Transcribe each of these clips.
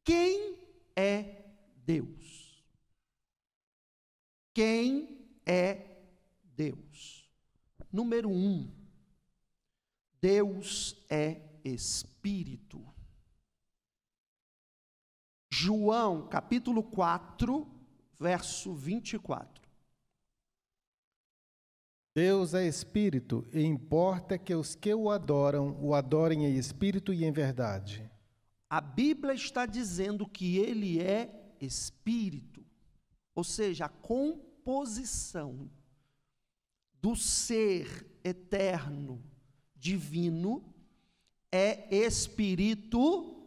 Quem é Deus? Quem é Deus? Número 1, Deus é Espírito. João, capítulo 4, verso 24. Deus é Espírito, e importa que os que o adorem em Espírito e em verdade. A Bíblia está dizendo que ele é Espírito, ou seja, a composição do ser eterno, divino, é espiritual.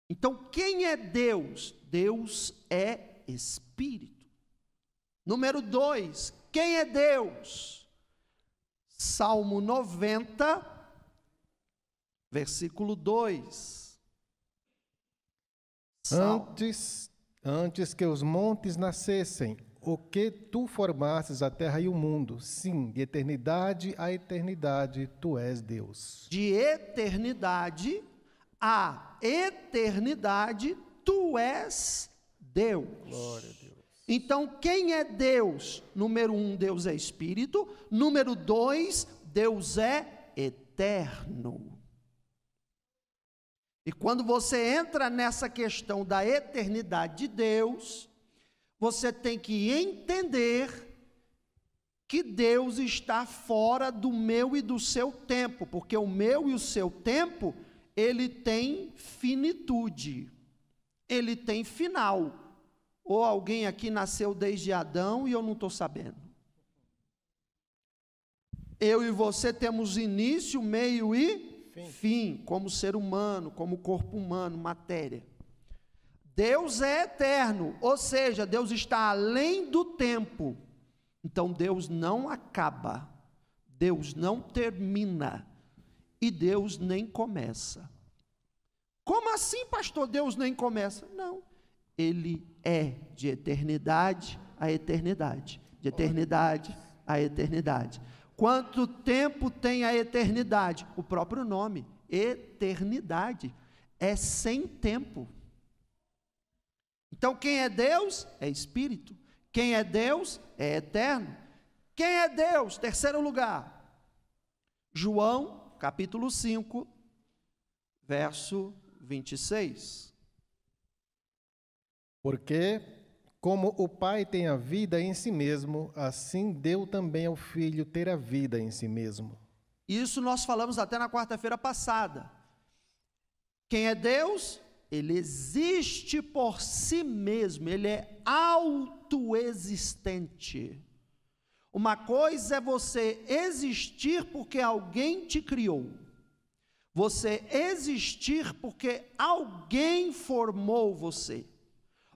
Então, quem é Deus? Deus é Espírito. Número 2, quem é Deus? Salmo 90, versículo 2. Antes que os montes nascessem, o que tu formastes a terra e o mundo, sim, de eternidade a eternidade, tu és Deus. De eternidade a eternidade, tu és Deus. Glória a Deus. Então, quem é Deus? Número 1, Deus é Espírito. Número 2, Deus é eterno. E quando você entra nessa questão da eternidade de Deus, você tem que entender que Deus está fora do meu e do seu tempo, porque o meu e o seu tempo, ele tem finitude, ele tem final. Ou alguém aqui nasceu desde Adão e eu não estou sabendo. Eu e você temos início, meio e fim, como ser humano, como corpo humano, matéria. Deus é eterno, ou seja, Deus está além do tempo. Então Deus não acaba, Deus não termina e Deus nem começa. Como assim, pastor? Deus nem começa? Não, Ele é de eternidade a eternidade, de eternidade a eternidade. Quanto tempo tem a eternidade? O próprio nome, eternidade, é sem tempo. Então quem é Deus? É Espírito. Quem é Deus? É eterno. Quem é Deus? Terceiro lugar, João, capítulo 5, verso 26. Porque, como o Pai tem a vida em si mesmo, assim deu também ao Filho ter a vida em si mesmo. Isso nós falamos até na quarta-feira passada. Quem é Deus? Ele existe por si mesmo, ele é autoexistente. Uma coisa é você existir porque alguém te criou. Você existir porque alguém formou você.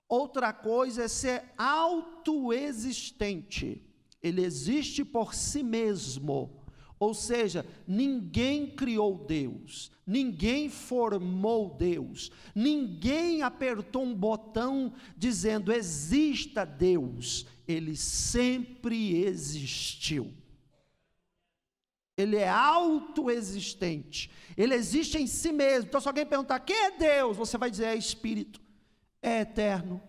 Outra coisa é ser autoexistente. Ele existe por si mesmo. Ou seja, ninguém criou Deus, ninguém formou Deus, ninguém apertou um botão dizendo exista Deus. Ele sempre existiu. Ele é autoexistente, ele existe em si mesmo. Então se alguém perguntar quem é Deus, você vai dizer é Espírito, é eterno,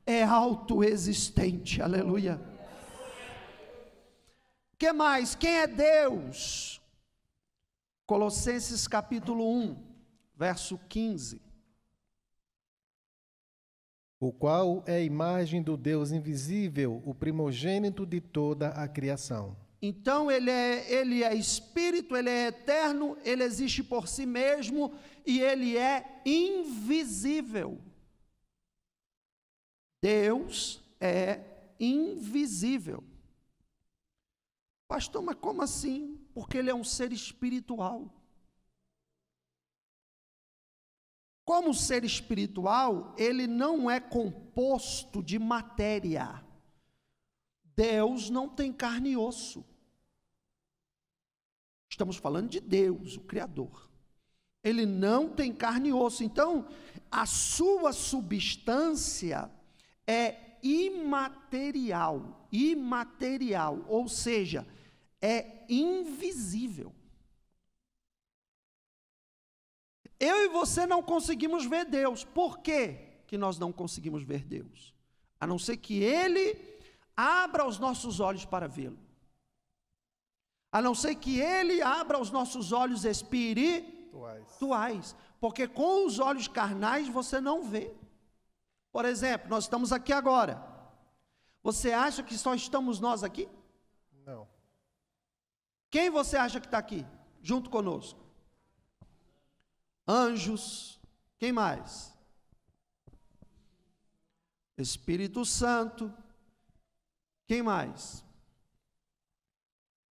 é autoexistente, aleluia. Que mais? Quem é Deus? Colossenses capítulo 1, verso 15. O qual é a imagem do Deus invisível, o primogênito de toda a criação. Então ele é Espírito, ele é eterno, ele existe por si mesmo e ele é invisível. Deus é invisível. Pastor, mas como assim? Porque ele é um ser espiritual. Como ser espiritual, ele não é composto de matéria. Deus não tem carne e osso. Estamos falando de Deus, o Criador. Ele não tem carne e osso. Então, a sua substância é imaterial, ou seja, é invisível. Eu e você não conseguimos ver Deus. Por quê que nós não conseguimos ver Deus? A não ser que Ele abra os nossos olhos para vê-lo. A não ser que Ele abra os nossos olhos espirituais. Porque com os olhos carnais você não vê. Por exemplo, nós estamos aqui agora. Você acha que só estamos nós aqui? Não. Quem você acha que está aqui, junto conosco? Anjos. Quem mais? Espírito Santo. Quem mais?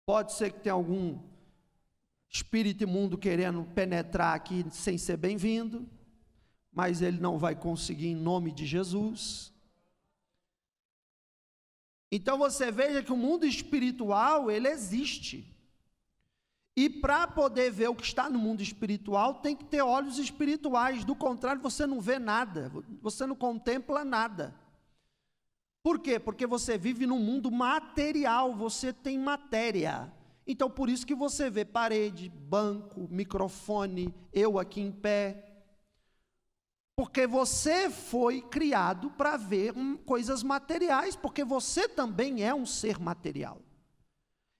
Pode ser que tenha algum espírito imundo querendo penetrar aqui sem ser bem-vindo, mas ele não vai conseguir em nome de Jesus. Então você veja que o mundo espiritual, ele existe. E para poder ver o que está no mundo espiritual, tem que ter olhos espirituais. Do contrário, você não vê nada, você não contempla nada. Por quê? Porque você vive num mundo material, você tem matéria. Então, por isso que você vê parede, banco, microfone, eu aqui em pé. Porque você foi criado para ver coisas materiais, porque você também é um ser material.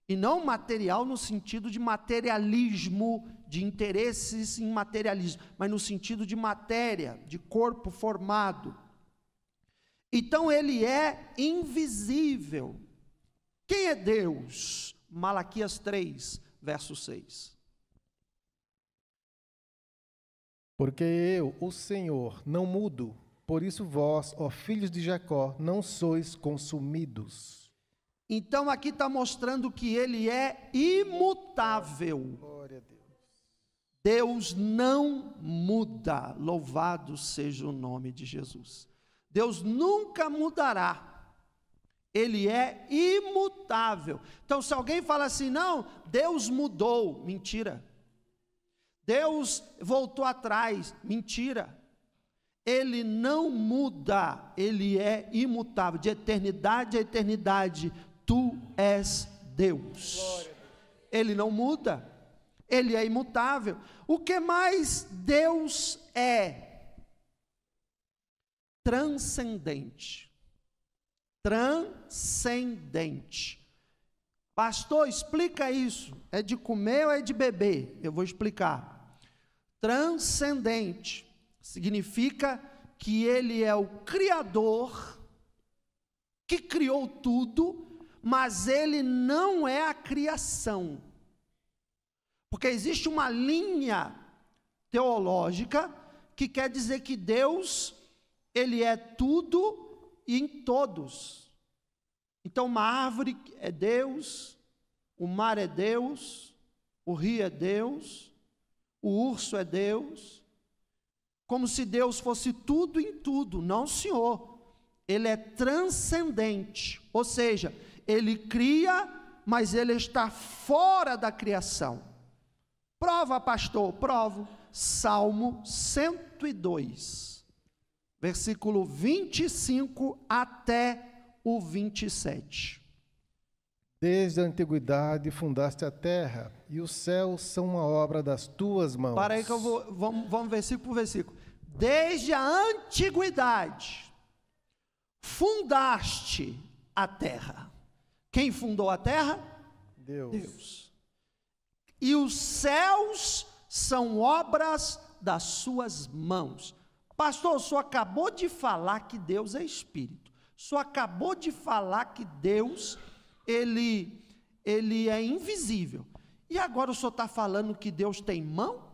E não material no sentido de materialismo, de interesses em materialismo, mas no sentido de matéria, de corpo formado. Então ele é invisível. Quem é Deus? Malaquias 3, verso 6. Porque eu, o Senhor, não mudo, por isso vós, ó filhos de Jacó, não sois consumidos. Então aqui está mostrando que ele é imutável. Glória a Deus. Deus não muda, louvado seja o nome de Jesus. Deus nunca mudará, ele é imutável. Então se alguém fala assim, não, Deus mudou, mentira. Deus voltou atrás, mentira. Ele não muda, ele é imutável, de eternidade a eternidade, tu és Deus. Ele não muda, ele é imutável. O que mais Deus é? Transcendente. Transcendente. Pastor, explica isso. É de comer ou é de beber? Eu vou explicar. Transcendente significa que ele é o Criador, que criou tudo, mas ele não é a criação. Porque existe uma linha teológica que quer dizer que Deus, ele é tudo e em todos. Então uma árvore é Deus, o mar é Deus, o rio é Deus, o urso é Deus, como se Deus fosse tudo em tudo. Não, senhor, ele é transcendente, ou seja, ele cria, mas ele está fora da criação. Prova, pastor, provo. Salmo 102, versículo 25 até o 27. Desde a antiguidade fundaste a terra, e os céus são uma obra das tuas mãos. Para aí que vamos versículo por versículo. Desde a antiguidade fundaste a terra. Quem fundou a terra? Deus. E os céus são obras das suas mãos. Pastor, o senhor acabou de falar que Deus é espírito. O senhor acabou de falar que Deus, ele é invisível. E agora o senhor está falando que Deus tem mão?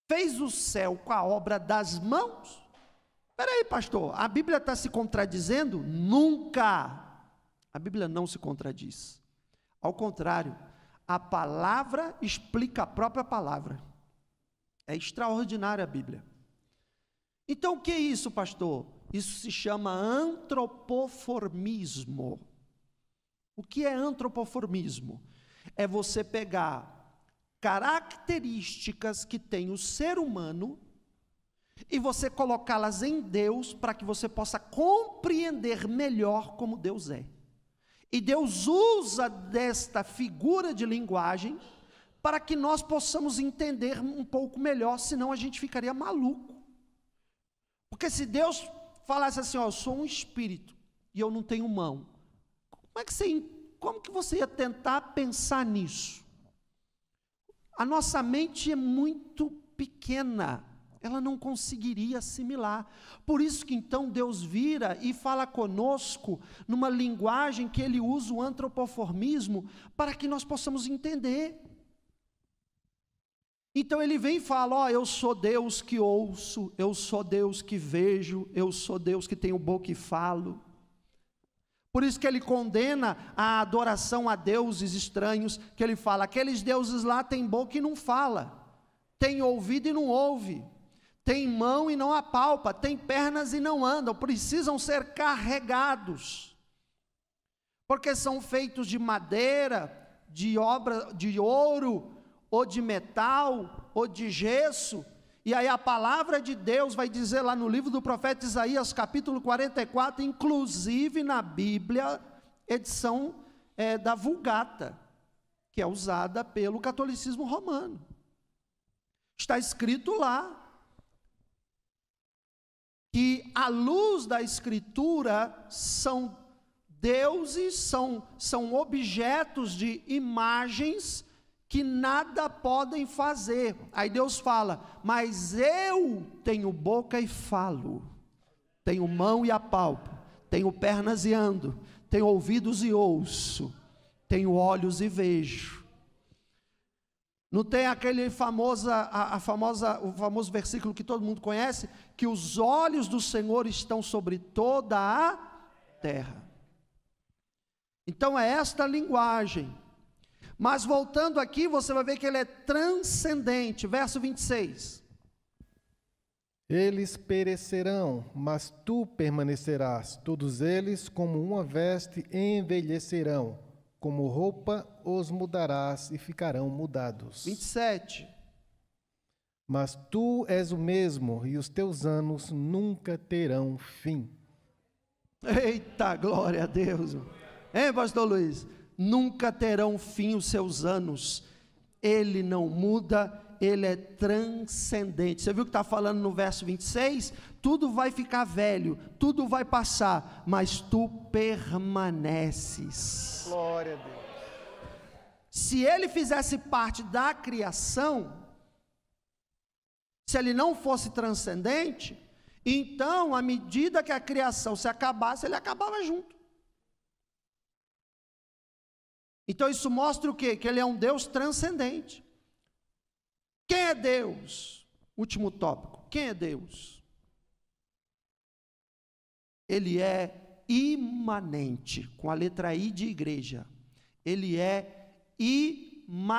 Fez o céu com a obra das mãos? Espera aí, pastor, a Bíblia está se contradizendo? Nunca. A Bíblia não se contradiz. Ao contrário, a palavra explica a própria palavra. É extraordinária a Bíblia. Então o que é isso, pastor? Isso se chama antropoformismo. O que é antropoformismo? É você pegar características que tem o ser humano e você colocá-las em Deus para que você possa compreender melhor como Deus é. E Deus usa desta figura de linguagem para que nós possamos entender um pouco melhor, senão a gente ficaria maluco. Porque se Deus falasse assim, ó, eu sou um espírito e eu não tenho mão, como que você ia tentar pensar nisso? A nossa mente é muito pequena, ela não conseguiria assimilar. Por isso que então Deus vira e fala conosco numa linguagem que Ele usa o antropoformismo para que nós possamos entender. Então Ele vem e fala, ó, eu sou Deus que ouço, eu sou Deus que vejo, eu sou Deus que tenho boca e falo. Por isso que Ele condena a adoração a deuses estranhos, que Ele fala, aqueles deuses lá têm boca e não fala, têm ouvido e não ouve, têm mão e não apalpa, têm pernas e não andam, precisam ser carregados, porque são feitos de madeira, de obra, de ouro, ou de metal, ou de gesso. E aí a palavra de Deus vai dizer lá no livro do profeta Isaías, capítulo 44, inclusive na Bíblia, edição da Vulgata, que é usada pelo catolicismo romano. Está escrito lá, que à luz da Escritura são deuses, são objetos de imagens que nada podem fazer. Aí Deus fala, mas eu tenho boca e falo, tenho mão e apalpo, tenho pernas e ando, tenho ouvidos e ouço, tenho olhos e vejo. Não tem aquele o famoso versículo que todo mundo conhece, que os olhos do Senhor estão sobre toda a terra. Então é esta linguagem. Mas voltando aqui, você vai ver que ele é transcendente. Verso 26. Eles perecerão, mas tu permanecerás. Todos eles, como uma veste, envelhecerão. Como roupa, os mudarás e ficarão mudados. 27. Mas tu és o mesmo, e os teus anos nunca terão fim. Eita, glória a Deus. Hein, pastor Luiz? Nunca terão fim os seus anos. Ele não muda, Ele é transcendente. Você viu que está falando no verso 26? Tudo vai ficar velho, tudo vai passar, mas tu permaneces. Glória a Deus. Se Ele fizesse parte da criação, se Ele não fosse transcendente, então, à medida que a criação se acabasse, Ele acabava junto. Então isso mostra o quê? Que Ele é um Deus transcendente. Quem é Deus? Último tópico. Quem é Deus? Ele é imanente, com a letra I de igreja. Ele é imanente.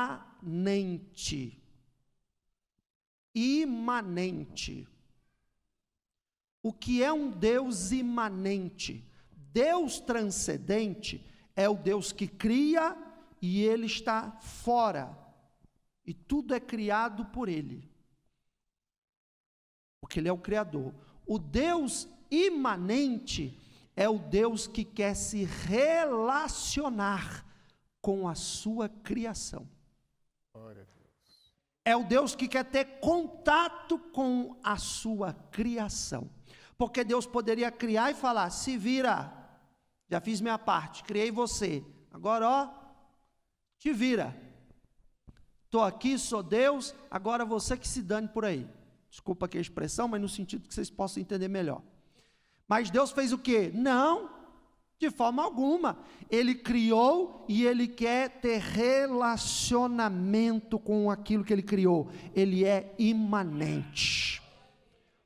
Imanente. O que é um Deus imanente? Deus transcendente é o Deus que cria e Ele está fora. E tudo é criado por Ele. Porque Ele é o Criador. O Deus imanente é o Deus que quer se relacionar com a sua criação. Glória a Deus. É o Deus que quer ter contato com a sua criação. Porque Deus poderia criar e falar, se vira. Já fiz minha parte, criei você. Agora, ó, te vira. Estou aqui, sou Deus, agora você que se dane por aí. Desculpa aqui a expressão, mas no sentido que vocês possam entender melhor. Mas Deus fez o quê? Não, de forma alguma. Ele criou e Ele quer ter relacionamento com aquilo que Ele criou. Ele é imanente.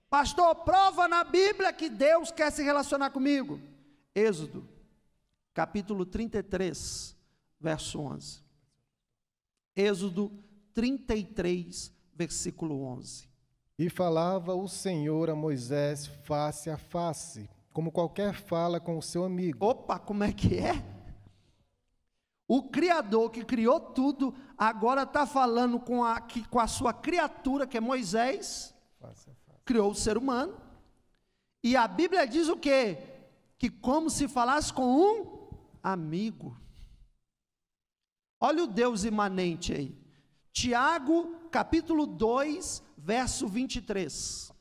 Pastor, prova na Bíblia que Deus quer se relacionar comigo. Êxodo, capítulo 33, verso 11. Êxodo 33, versículo 11. E falava o Senhor a Moisés face a face, como qualquer fala com o seu amigo. Opa, como é que é? O Criador que criou tudo, agora está falando com a sua criatura, que é Moisés, Face a face. criou o ser humano, e a Bíblia diz o quê? Que como se falasse com um amigo. Olha o Deus imanente aí. Tiago, capítulo 2, verso 23.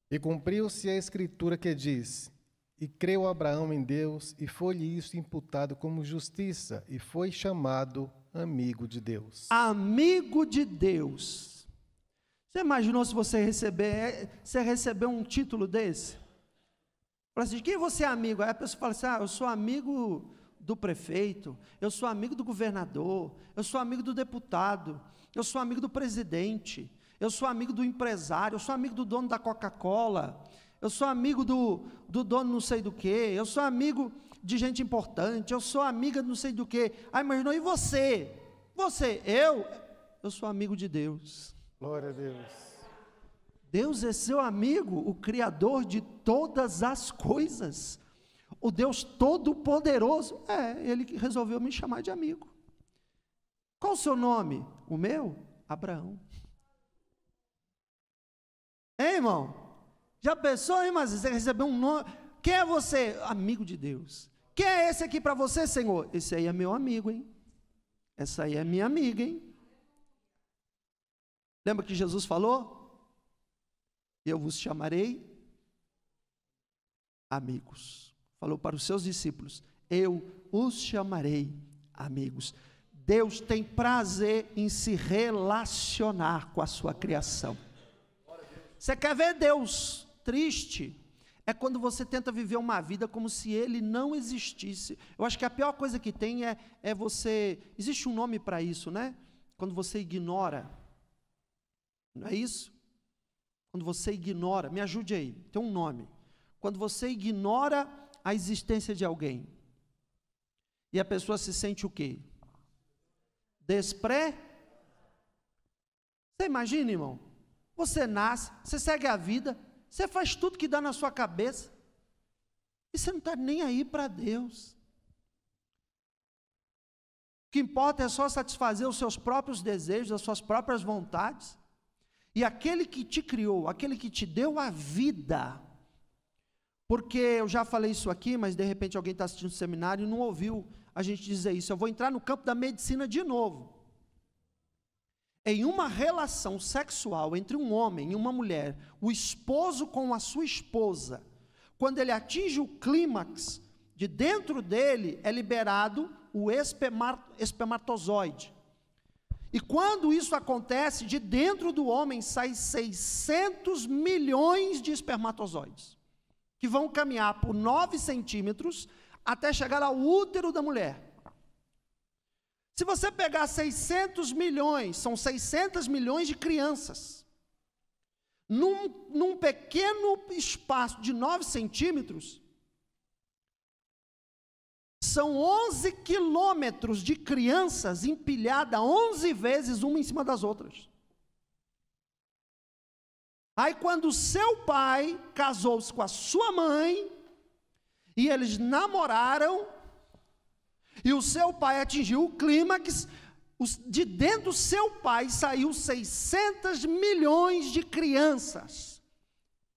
E cumpriu-se a escritura que diz: e creu Abraão em Deus, e foi-lhe isso imputado como justiça, e foi chamado amigo de Deus. Amigo de Deus. Você imaginou se você receber um título desse? Fala assim, de quem você é amigo? Aí a pessoa fala assim, eu sou amigo do prefeito, eu sou amigo do governador, eu sou amigo do deputado, eu sou amigo do presidente, eu sou amigo do empresário, eu sou amigo do dono da Coca-Cola, eu sou amigo do dono não sei do que, eu sou amigo de gente importante, eu sou amiga não sei do que. Aí imaginou, e você? Eu sou amigo de Deus. Glória a Deus. Deus é seu amigo, o Criador de todas as coisas, o Deus Todo-Poderoso. Ele resolveu me chamar de amigo. Qual o seu nome? O meu? Abraão. Hein, irmão? Já pensou, hein, mas você recebeu um nome? Quem é você? Amigo de Deus. Quem é esse aqui para você, Senhor? Esse aí é meu amigo, hein? Essa aí é minha amiga, hein? Lembra que Jesus falou? Eu vos chamarei amigos. Falou para os seus discípulos, eu os chamarei amigos. Deus tem prazer em se relacionar com a sua criação. Você quer ver Deus triste? É quando você tenta viver uma vida como se Ele não existisse. Eu acho que a pior coisa que tem é você... Existe um nome para isso, né? Quando você ignora. Não é isso? Quando você ignora, me ajude aí, tem um nome. Quando você ignora a existência de alguém. E a pessoa se sente o quê? Você imagina, irmão? Você nasce, você segue a vida, você faz tudo que dá na sua cabeça, e você não está nem aí para Deus. O que importa é só satisfazer os seus próprios desejos, as suas próprias vontades. E aquele que te criou, aquele que te deu a vida, porque eu já falei isso aqui, mas de repente alguém está assistindo o seminário e não ouviu a gente dizer isso. Eu vou entrar no campo da medicina de novo. Em uma relação sexual entre um homem e uma mulher, o esposo com a sua esposa, quando ele atinge o clímax, de dentro dele é liberado o espermatozoide. E quando isso acontece, de dentro do homem sai 600 milhões de espermatozoides, que vão caminhar por 9 centímetros até chegar ao útero da mulher. Se você pegar 600 milhões, são 600 milhões de crianças, num pequeno espaço de 9 centímetros, são 11 quilômetros de crianças empilhadas 11 vezes uma em cima das outras. Aí quando o seu pai casou-se com a sua mãe, e eles namoraram, e o seu pai atingiu o clímax, de dentro do seu pai saiu 600 milhões de crianças.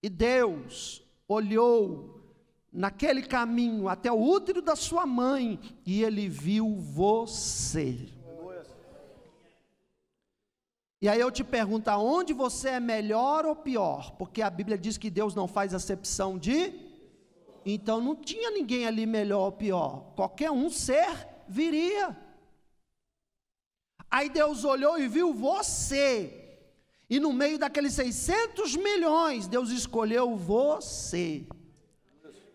E Deus olhou naquele caminho até o útero da sua mãe, e Ele viu você. E aí eu te pergunto, aonde você é melhor ou pior? Porque a Bíblia diz que Deus não faz acepção de... Então não tinha ninguém ali melhor ou pior, qualquer um serviria. Aí Deus olhou e viu você, e no meio daqueles 600 milhões, Deus escolheu você.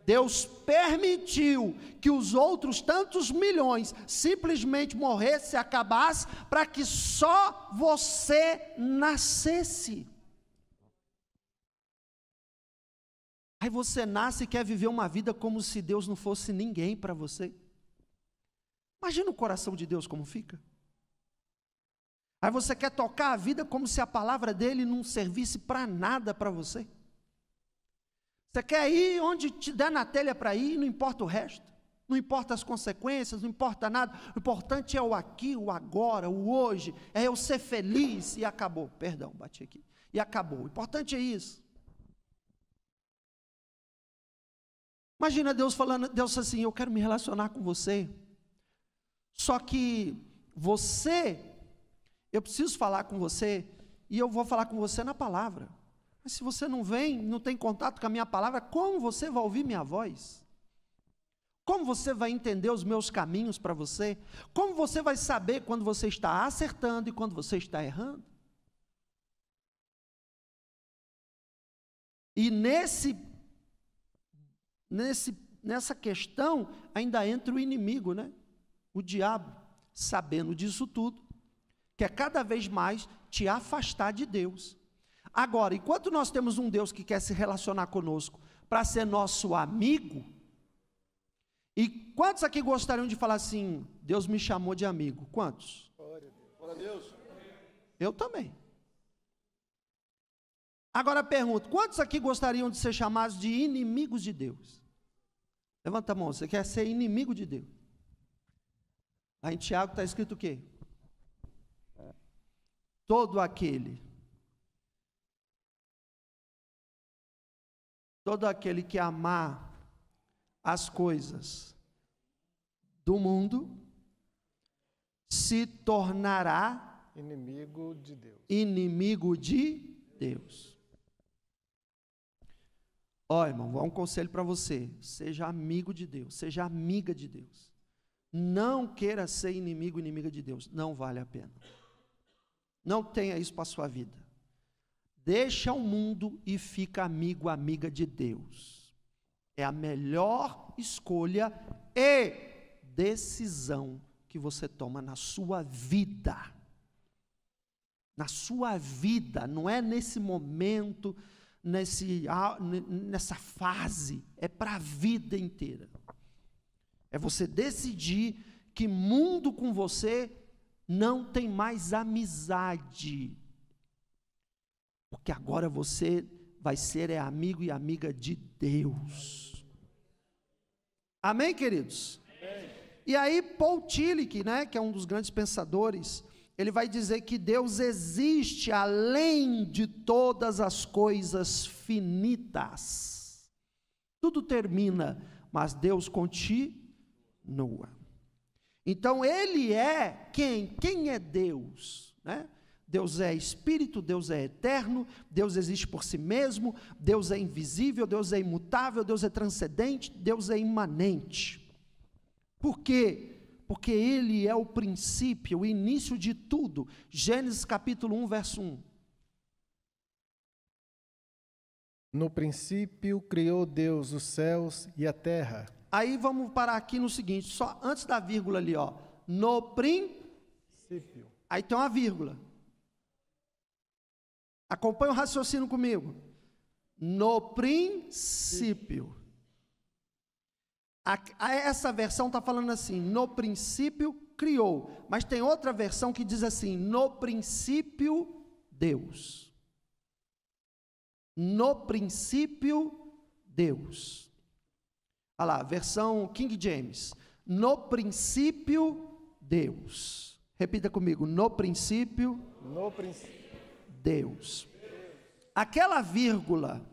Deus permitiu que os outros tantos milhões simplesmente morressem, acabassem, para que só você nascesse. Aí você nasce e quer viver uma vida como se Deus não fosse ninguém para você. Imagina o coração de Deus como fica. Aí você quer tocar a vida como se a palavra dele não servisse para nada para você. Você quer ir onde te der na telha para ir, não importa o resto, não importa as consequências, não importa nada, o importante é o aqui, o agora, o hoje, é eu ser feliz, e acabou, perdão, bati aqui, e acabou, o importante é isso. Imagina Deus falando, Deus assim, eu quero me relacionar com você, Só que eu preciso falar com você, e eu vou falar com você na palavra. Mas se você não vem, não tem contato com a minha palavra, como você vai ouvir minha voz? Como você vai entender os meus caminhos para você? Como você vai saber quando você está acertando e quando você está errando? E nessa questão ainda entra o inimigo, né? O diabo, sabendo disso tudo, quer cada vez mais te afastar de Deus. Agora, enquanto nós temos um Deus que quer se relacionar conosco para ser nosso amigo, e quantos aqui gostariam de falar assim, Deus me chamou de amigo? Quantos? Glória a Deus. Eu também. Agora pergunto, quantos aqui gostariam de ser chamados de inimigos de Deus? Levanta a mão, você quer ser inimigo de Deus? Lá em Tiago está escrito o quê? Todo aquele que amar as coisas do mundo se tornará inimigo de Deus. Inimigo de Deus. Ó, irmão, vou dar um conselho para você. Seja amigo de Deus, seja amiga de Deus. Não queira ser inimigo, inimiga de Deus. Não vale a pena. Não tenha isso para a sua vida. Deixa o mundo e fica amigo, amiga de Deus. É a melhor escolha e decisão que você toma na sua vida. Na sua vida, não é nesse momento, nessa fase, é para a vida inteira. É você decidir que mundo com você não tem mais amizade. Porque agora você vai ser amigo e amiga de Deus. Amém, queridos? Amém. E aí Paul Tillich, né, que é um dos grandes pensadores, ele vai dizer que Deus existe além de todas as coisas finitas. Tudo termina, mas Deus continua. Então ele é quem? Quem é Deus? Né? Deus é espírito, Deus é eterno, Deus existe por si mesmo, Deus é invisível, Deus é imutável, Deus é transcendente, Deus é imanente. Por quê? Porque ele é o princípio, o início de tudo. Gênesis capítulo 1, verso 1. No princípio criou Deus os céus e a terra. Aí vamos parar aqui no seguinte, só antes da vírgula ali, ó. No princípio. Aí tem uma vírgula. Acompanha o raciocínio comigo. No princípio. Essa versão está falando assim, no princípio criou. Mas tem outra versão que diz assim, no princípio Deus. No princípio Deus. Olha lá, versão King James. No princípio Deus. Repita comigo, no princípio Deus. Aquela vírgula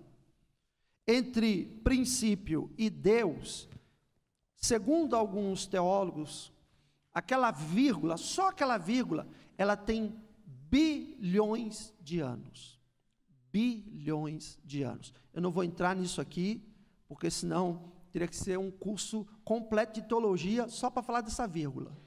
entre princípio e Deus, segundo alguns teólogos, aquela vírgula, só aquela vírgula, ela tem bilhões de anos. Bilhões de anos. Eu não vou entrar nisso aqui, porque senão teria que ser um curso completo de teologia só para falar dessa vírgula.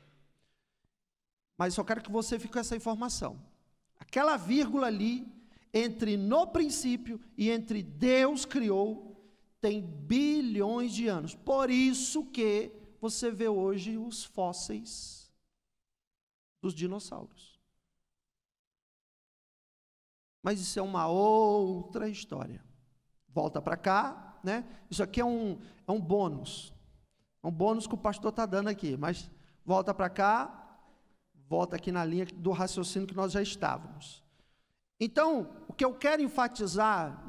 Mas só quero que você fique com essa informação. Aquela vírgula ali, entre no princípio e entre Deus criou, tem bilhões de anos. Por isso que você vê hoje os fósseis dos dinossauros. Mas isso é uma outra história. Volta para cá, né? Isso aqui é um bônus. É um bônus que o pastor está dando aqui. Mas volta para cá, volta aqui na linha do raciocínio que nós já estávamos. Então, o que eu quero enfatizar,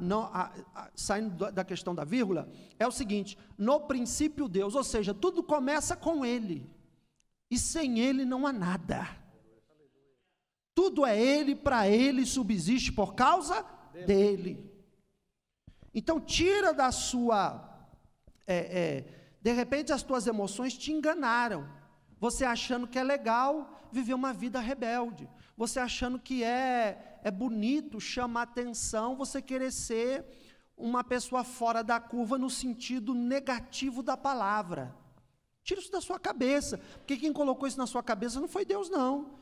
saindo da questão da vírgula, é o seguinte: no princípio Deus, ou seja, tudo começa com Ele, e sem Ele não há nada. Tudo é Ele, para Ele, subsiste por causa dEle. Então, tira da sua, de repente as tuas emoções te enganaram. você achando que é legal viver uma vida rebelde, você achando que é bonito, chama atenção, você querer ser uma pessoa fora da curva no sentido negativo da palavra. Tira isso da sua cabeça, porque quem colocou isso na sua cabeça não foi Deus, não.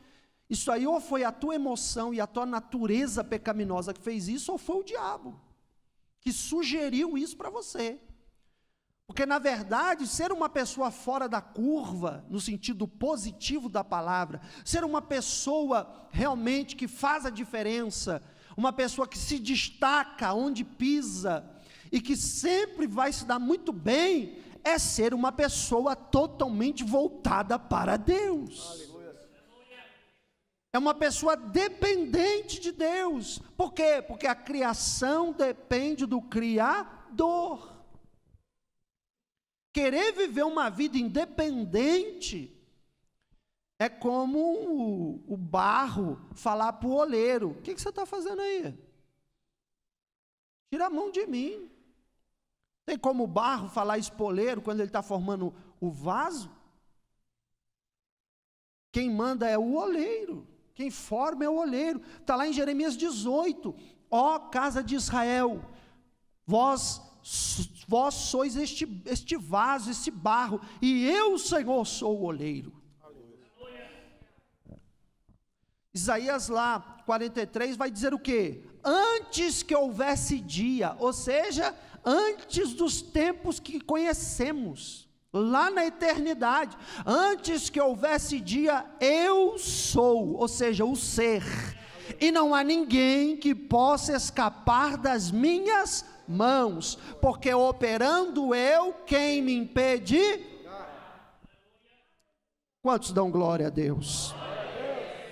Isso aí ou foi a tua emoção e a tua natureza pecaminosa que fez isso, ou foi o diabo que sugeriu isso para você. Porque, na verdade, ser uma pessoa fora da curva, no sentido positivo da palavra, ser uma pessoa realmente que faz a diferença, uma pessoa que se destaca onde pisa, e que sempre vai se dar muito bem, é ser uma pessoa totalmente voltada para Deus. Aleluia. É uma pessoa dependente de Deus. Por quê? Porque a criação depende do Criador. Querer viver uma vida independente é como o barro falar para o oleiro: o que você está fazendo aí? Tira a mão de mim. Tem como o barro falar espoleiro quando ele está formando o vaso? Quem manda é o oleiro, quem forma é o oleiro. Está lá em Jeremias 18: ó casa de Israel, vós sois este vaso, este barro, e eu, Senhor, sou o oleiro. Aleluia. Isaías lá, 43, vai dizer o quê? Antes que houvesse dia, ou seja, antes dos tempos que conhecemos, lá na eternidade, antes que houvesse dia, eu sou, ou seja, o ser, e não há ninguém que possa escapar das minhas mãos, porque operando eu, quem me impede? Quantos dão glória a Deus?